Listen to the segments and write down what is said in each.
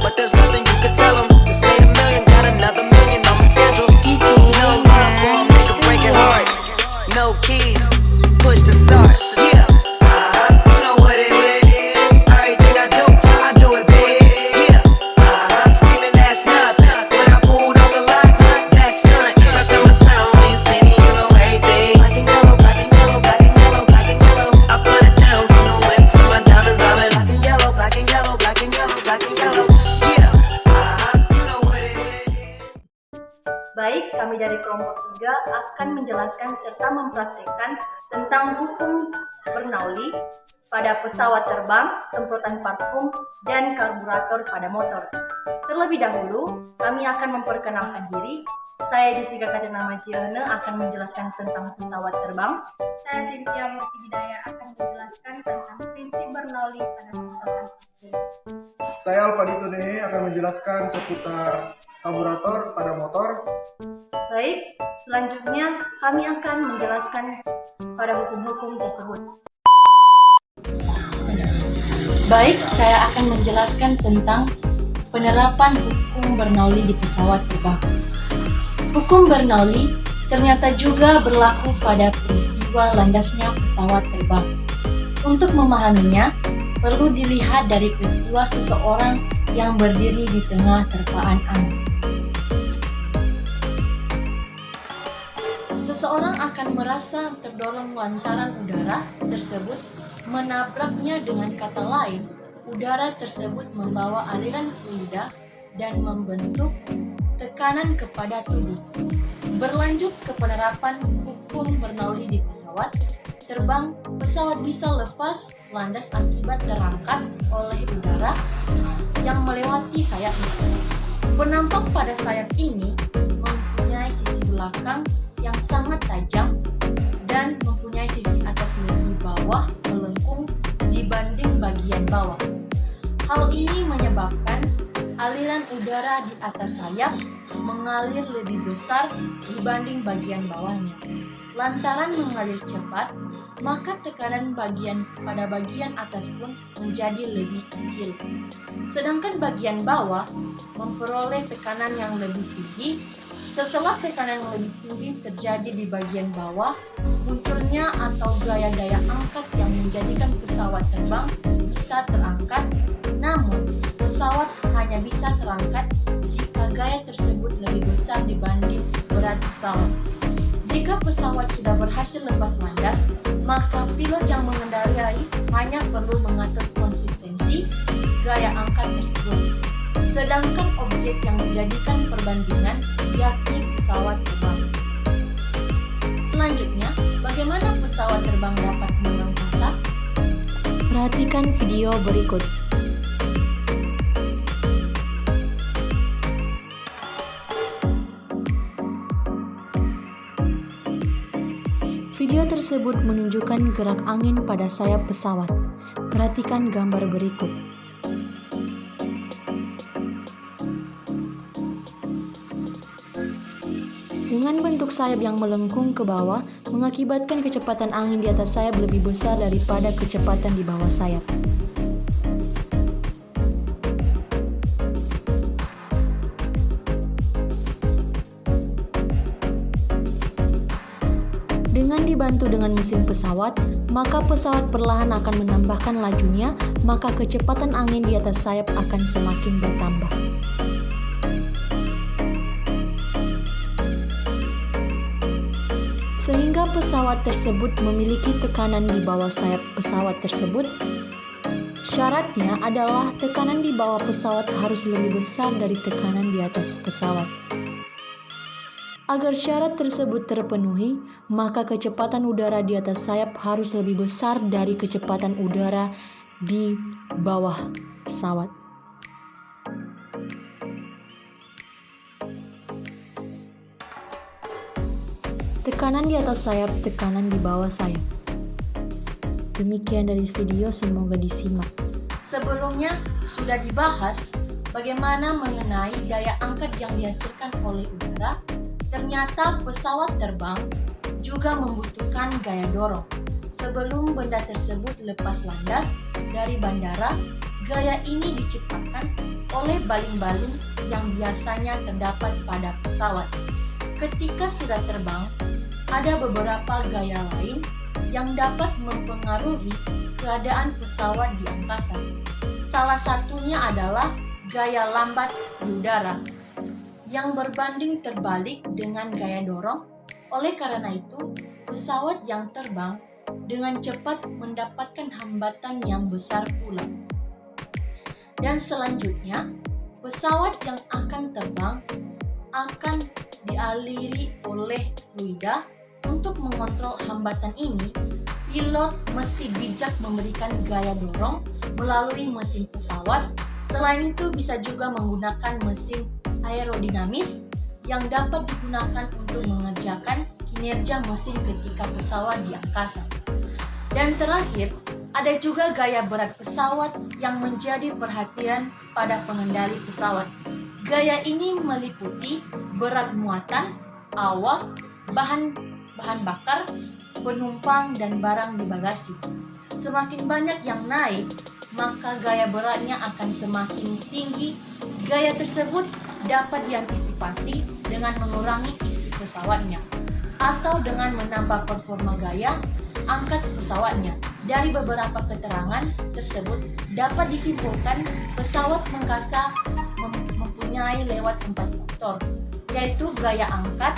but there's nothing you can tell them. Just made a million, got another million on my schedule. No love for 'em, nigga breaking hearts. No keys, push to start. Yeah, you know what it is. Everything I do it big. Yeah, screaming that's nothing. When I pulled on the lot, that's nothing. Trapped in my town, ain't seen it, you know everything. Black and yellow, black and yellow, black and yellow, black and yellow. I put it down from the whip to my diamonds. I'm in black and yellow, black and yellow, black and yellow, black and yellow. Yeah, you know what it is. Baik, kami dari kelompok 3 akan menjelaskan serta mempraktikkan tentang hukum Bernoulli pada pesawat terbang, semprotan parfum, dan karburator pada motor. Terlebih dahulu, kami akan memperkenalkan diri. Saya Jessica Katina Majione akan menjelaskan tentang pesawat terbang. Saya Cynthia Murti Hidayah akan menjelaskan tentang prinsip Bernoulli pada semprotan parfum. Saya Alfadito Nehe akan menjelaskan seputar karburator pada motor. Baik, selanjutnya kami akan menjelaskan pada hukum-hukum tersebut. Baik, saya akan menjelaskan tentang penerapan hukum Bernoulli di pesawat terbang. Hukum Bernoulli ternyata juga berlaku pada peristiwa landasnya pesawat terbang. Untuk memahaminya, perlu dilihat dari peristiwa seseorang yang berdiri di tengah terpaan angin. Seseorang akan merasa terdorong lantaran udara tersebut menabraknya. Dengan kata lain, udara tersebut membawa aliran fluida dan membentuk tekanan kepada tubuh. Berlanjut ke penerapan hukum Bernoulli di pesawat terbang, pesawat bisa lepas landas akibat terangkat oleh udara yang melewati sayapnya. Penampak pada sayap ini mempunyai sisi belakang yang sangat tajam dan mempunyai sisi atas lebih bawah melengkung dibanding bagian bawah. Hal ini menyebabkan aliran udara di atas sayap mengalir lebih besar dibanding bagian bawahnya. Lantaran mengalir cepat, maka tekanan pada bagian atas pun menjadi lebih kecil. Sedangkan bagian bawah memperoleh tekanan yang lebih tinggi. Setelah tekanan yang lebih tinggi terjadi di bagian bawah, munculnya atau gaya daya angkat yang menjadikan pesawat terbang bisa terangkat. Namun, pesawat hanya bisa terangkat jika gaya tersebut lebih besar dibanding berat pesawat. Jika pesawat sudah berhasil lepas landas, maka pilot yang mengendarai hanya perlu mengatur konsistensi gaya angkat tersebut. Sedangkan objek yang dijadikan perbandingan yakni pesawat terbang. Selanjutnya, bagaimana pesawat terbang dapat mengangkasa? Perhatikan video berikut. Video tersebut menunjukkan gerak angin pada sayap pesawat. Perhatikan gambar berikut. Dengan bentuk sayap yang melengkung ke bawah, mengakibatkan kecepatan angin di atas sayap lebih besar daripada kecepatan di bawah sayap. Dengan dibantu dengan mesin pesawat, maka pesawat perlahan akan menambahkan lajunya, maka kecepatan angin di atas sayap akan semakin bertambah. Sehingga pesawat tersebut memiliki tekanan di bawah sayap pesawat tersebut. Syaratnya adalah tekanan di bawah pesawat harus lebih besar dari tekanan di atas pesawat. Agar syarat tersebut terpenuhi, maka kecepatan udara di atas sayap harus lebih besar dari kecepatan udara di bawah pesawat. Tekanan di atas sayap, tekanan di bawah sayap. Demikian dari video, semoga disimak. Sebelumnya sudah dibahas bagaimana mengenai daya angkat yang dihasilkan oleh udara. Ternyata pesawat terbang juga membutuhkan gaya dorong. Sebelum benda tersebut lepas landas dari bandara, Gaya ini diciptakan oleh baling-baling yang biasanya terdapat pada pesawat. Ketika sudah terbang, ada beberapa gaya lain yang dapat mempengaruhi keadaan pesawat di angkasa. Salah satunya adalah gaya lambat di udara yang berbanding terbalik dengan gaya dorong. Oleh karena itu, pesawat yang terbang dengan cepat mendapatkan hambatan yang besar pula. Dan selanjutnya, pesawat yang akan terbang akan dialiri oleh fluida. Untuk mengontrol hambatan ini, pilot mesti bijak memberikan gaya dorong melalui mesin pesawat. Selain itu, bisa juga menggunakan mesin aerodinamis yang dapat digunakan untuk mengerjakan kinerja mesin ketika pesawat di angkasa. Dan terakhir, ada juga gaya berat pesawat yang menjadi perhatian pada pengendali pesawat. Gaya ini meliputi berat muatan, awak, bahan bakar, penumpang, dan barang di bagasi. Semakin banyak yang naik, maka gaya beratnya akan semakin tinggi. Gaya tersebut dapat diantisipasi dengan mengurangi isi pesawatnya atau dengan menambah performa gaya angkat pesawatnya. Dari beberapa keterangan tersebut dapat disimpulkan pesawat angkasa mempunyai lewat 4 faktor, yaitu gaya angkat,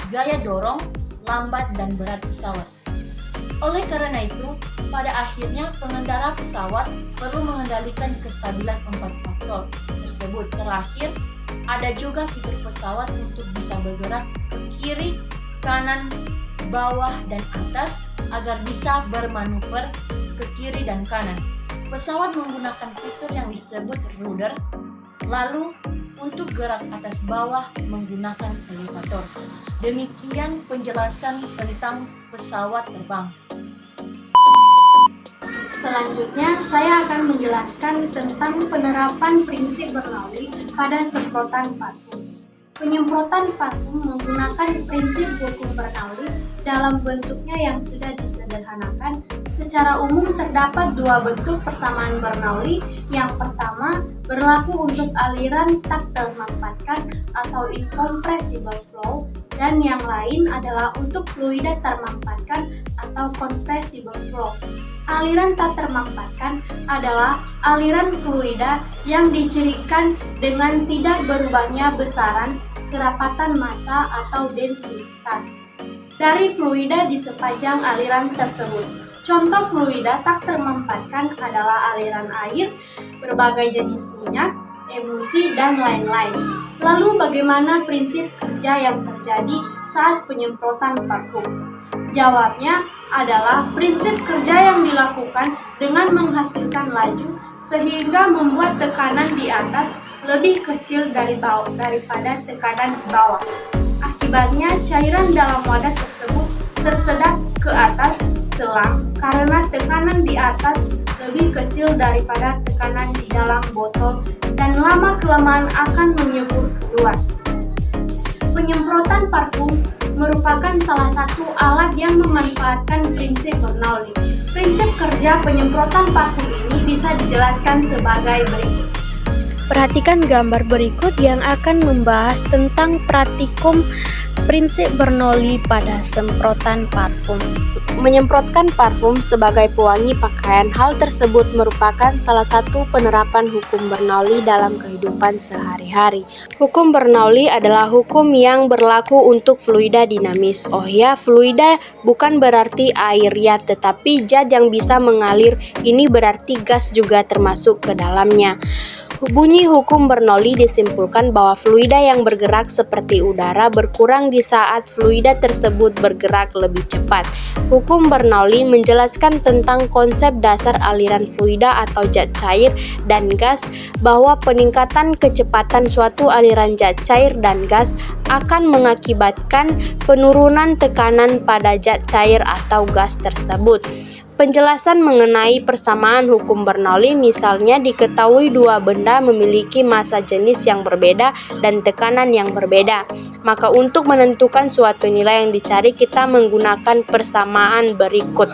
gaya dorong, lambat, dan berat pesawat. Oleh karena itu, pada akhirnya pengendara pesawat perlu mengendalikan kestabilan 4 faktor tersebut. Terakhir, ada juga fitur pesawat untuk bisa bergerak ke kiri, kanan, bawah, dan atas agar bisa bermanuver ke kiri dan kanan. Pesawat menggunakan fitur yang disebut rudder. Lalu, untuk gerak atas bawah menggunakan elevator. Demikian penjelasan tentang pesawat terbang. Selanjutnya, saya akan menjelaskan tentang penerapan prinsip Bernoulli pada semprotan parfum. Penyemprotan parfum menggunakan prinsip hukum Bernoulli dalam bentuknya yang sudah disederhanakan. Secara umum terdapat dua bentuk persamaan Bernoulli. Yang pertama berlaku untuk aliran tak termampatkan atau incompressible flow, dan yang lain adalah untuk fluida termampatkan atau compressible flow. Aliran tak termampatkan adalah aliran fluida yang dicirikan dengan tidak berubahnya besaran, kerapatan massa atau densitas dari fluida di sepanjang aliran tersebut. Contoh fluida tak termampatkan adalah aliran air, berbagai jenis minyak, emulsi, dan lain-lain. Lalu bagaimana prinsip kerja yang terjadi saat penyemprotan parfum? Jawabnya adalah prinsip kerja yang dilakukan dengan menghasilkan laju sehingga membuat tekanan di atas lebih kecil daripada tekanan di bawah. Akibatnya cairan dalam wadah tersebut tersedot ke atas selang karena tekanan di atas lebih kecil daripada tekanan di dalam botol dan lama-kelamaan akan menyembur keluar. Penyemprotan parfum merupakan salah satu alat yang memanfaatkan prinsip Bernoulli. Prinsip kerja penyemprotan parfum ini bisa dijelaskan sebagai berikut. Perhatikan gambar berikut yang akan membahas tentang praktikum prinsip Bernoulli pada semprotan parfum. Menyemprotkan parfum sebagai pewangi pakaian, hal tersebut merupakan salah satu penerapan hukum Bernoulli dalam kehidupan sehari-hari. Hukum Bernoulli adalah hukum yang berlaku untuk fluida dinamis. Oh ya, fluida bukan berarti air ya, tetapi zat yang bisa mengalir. Ini berarti gas juga termasuk ke dalamnya. Bunyi hukum Bernoulli disimpulkan bahwa fluida yang bergerak seperti udara berkurang di saat fluida tersebut bergerak lebih cepat. Hukum Bernoulli menjelaskan tentang konsep dasar aliran fluida atau zat cair dan gas, bahwa peningkatan kecepatan suatu aliran zat cair dan gas akan mengakibatkan penurunan tekanan pada zat cair atau gas tersebut. Penjelasan mengenai persamaan hukum Bernoulli misalnya diketahui dua benda memiliki massa jenis yang berbeda dan tekanan yang berbeda. Maka untuk menentukan suatu nilai yang dicari kita menggunakan persamaan berikut.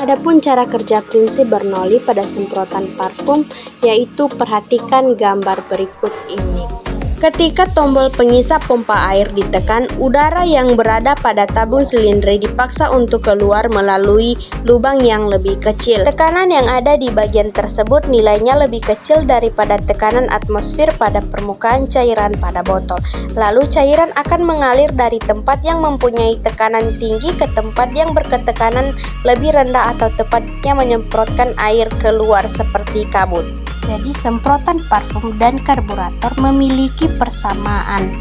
Adapun cara kerja prinsip Bernoulli pada semprotan parfum, yaitu perhatikan gambar berikut ini. Ketika tombol pengisap pompa air ditekan, udara yang berada pada tabung silindri dipaksa untuk keluar melalui lubang yang lebih kecil. Tekanan yang ada di bagian tersebut nilainya lebih kecil daripada tekanan atmosfer pada permukaan cairan pada botol. Lalu cairan akan mengalir dari tempat yang mempunyai tekanan tinggi ke tempat yang berketekanan lebih rendah, atau tepatnya menyemprotkan air keluar seperti kabut. Jadi semprotan parfum dan karburator memiliki persamaan,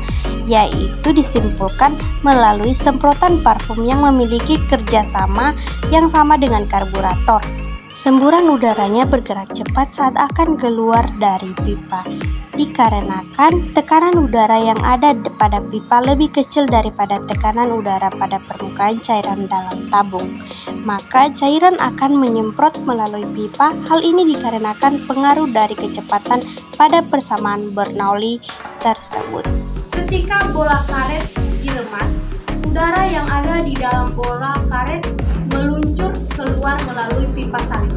yaitu disimpulkan melalui semprotan parfum yang memiliki kerjasama yang sama dengan karburator. Semburan udaranya bergerak cepat saat akan keluar dari pipa, dikarenakan tekanan udara yang ada pada pipa lebih kecil daripada tekanan udara pada permukaan cairan dalam tabung. Maka cairan akan menyemprot melalui pipa. Hal ini dikarenakan pengaruh dari kecepatan pada persamaan Bernoulli tersebut. Ketika bola karet dilemas, udara yang ada di dalam bola karet meluncur keluar melalui pipa 1.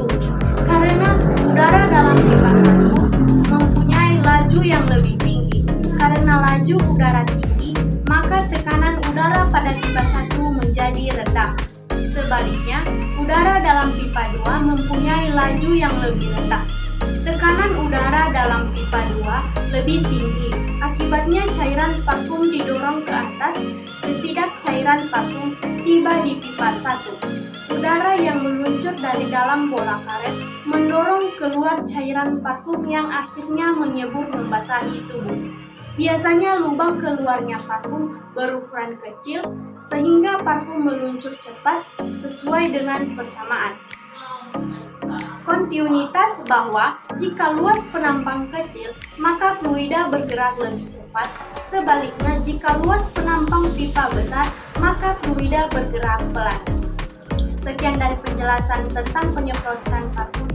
Karena udara dalam pipa 1 mempunyai laju yang lebih tinggi. Karena laju udara tinggi, maka tekanan udara pada pipa 1 menjadi rendah. Sebaliknya, udara dalam pipa 2 mempunyai laju yang lebih rendah. Tekanan udara dalam pipa 2 lebih tinggi. Akibatnya cairan parfum didorong ke atas, ketidak cairan parfum tiba di pipa 1. Udara yang meluncur dari dalam bola karet mendorong keluar cairan parfum yang akhirnya menyebur membasahi tubuh. Biasanya lubang keluarnya parfum berukuran kecil sehingga parfum meluncur cepat sesuai dengan persamaan. Kontinuitas bahwa jika luas penampang kecil, maka fluida bergerak lebih cepat. Sebaliknya, jika luas penampang pipa besar, maka fluida bergerak pelan. Sekian dari penjelasan tentang penyemprotan parfum.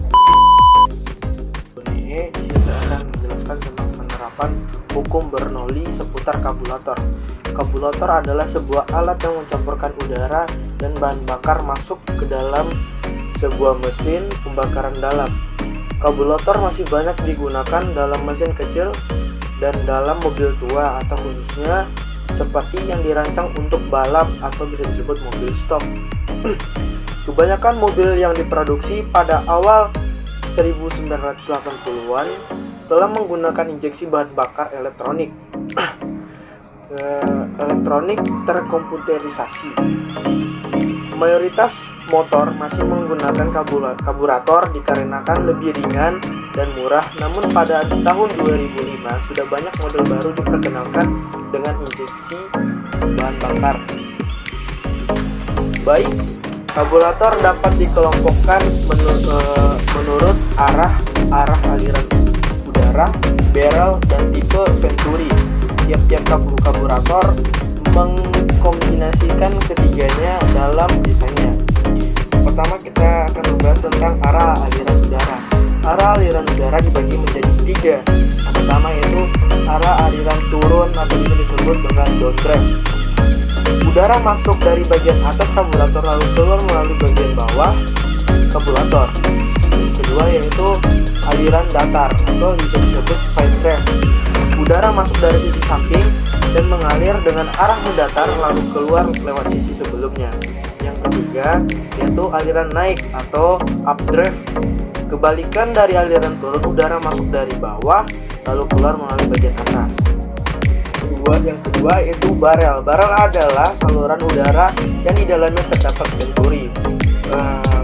Ini saya akan menjelaskan tentang penerapan hukum Bernoulli seputar karburator. Karburator adalah sebuah alat yang mencampurkan udara dan bahan bakar masuk ke dalam sebuah mesin pembakaran dalam. Karburator masih banyak digunakan dalam mesin kecil dan dalam mobil tua, atau khususnya seperti yang dirancang untuk balap atau bisa disebut mobil stok. Kebanyakan mobil yang diproduksi pada awal 1980-an telah menggunakan injeksi bahan bakar elektronik. Elektronik terkomputerisasi. Mayoritas motor masih menggunakan karburator dikarenakan lebih ringan dan murah, namun pada tahun 2005 sudah banyak model baru diperkenalkan dengan injeksi bahan bakar. Baik, karburator dapat dikelompokkan menurut arah aliran udara, barrel, dan tipe venturi. Tiap-tiap karburator mengkombinasikan ketiganya dalam desainnya. Pertama kita akan membahas tentang arah aliran udara. Arah aliran udara dibagi menjadi 3. Yang pertama yaitu arah aliran turun atau bisa disebut dengan downdraft. Udara masuk dari bagian atas karburator lalu keluar melalui bagian bawah karburator. Kedua yaitu aliran datar atau bisa disebut side draft. Udara masuk dari sisi samping dan mengalir dengan arah mendatar lalu keluar lewat sisi sebelumnya. Yang ketiga yaitu aliran naik atau updraft. Kebalikan dari aliran turun, udara masuk dari bawah lalu keluar melalui bagian atas. Yang kedua yaitu barel. Barel adalah saluran udara yang di dalamnya terdapat venturi.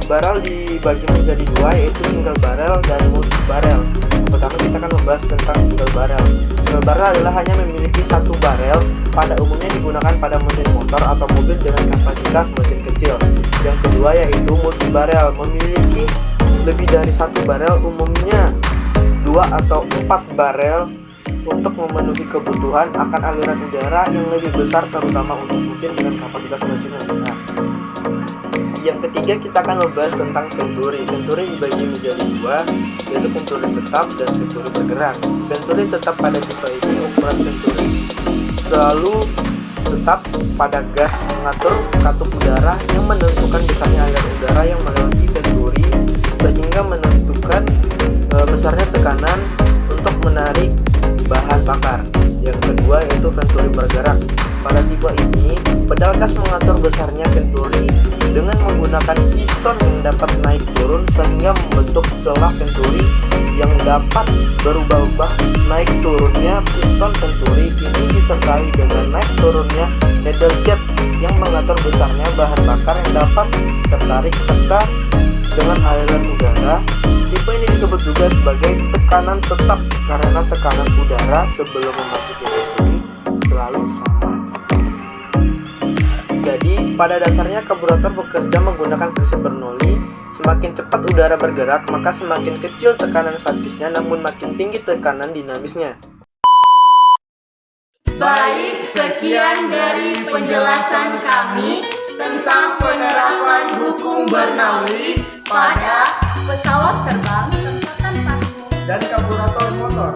Barel dibagi menjadi 2 yaitu single barrel dan multi barrel. Pertama kita akan membahas tentang single barrel. Single barrel adalah hanya memiliki satu barel, pada umumnya digunakan pada mesin motor atau mobil dengan kapasitas mesin kecil. Yang kedua yaitu multi barrel, memiliki lebih dari satu barel, umumnya 2 atau 4 barel untuk memenuhi kebutuhan akan aliran udara yang lebih besar, terutama untuk mesin dengan kapasitas mesin yang besar. Yang ketiga kita akan membahas tentang venturi. Venturi dibagi menjadi 2 yaitu venturi tetap dan venturi bergerak. Venturi tetap pada tipe ini ukuran venturi selalu tetap pada gas mengatur katup udara yang menentukan besarnya aliran udara yang melewati venturi sehingga menentukan besarnya tekanan untuk menarik bahan bakar. Yang kedua yaitu venturi bergerak. Pada tipe ini, pedal gas mengatur besarnya venturi dengan menggunakan piston yang dapat naik turun sehingga membentuk celah venturi yang dapat berubah-ubah. Naik turunnya piston venturi ini disertai dengan naik turunnya needle jet yang mengatur besarnya bahan bakar yang dapat tertarik serta dengan aliran udara. Tipe ini disebut juga sebagai tekanan tetap karena tekanan udara sebelum memasuki venturi selalu sama. Jadi, pada dasarnya karburator bekerja menggunakan prinsip Bernoulli. Semakin cepat udara bergerak, maka semakin kecil tekanan statisnya, namun makin tinggi tekanan dinamisnya. Baik, sekian dari penjelasan kami tentang penerapan hukum Bernoulli pada pesawat terbang, sempatan parfum, dan karburator motor.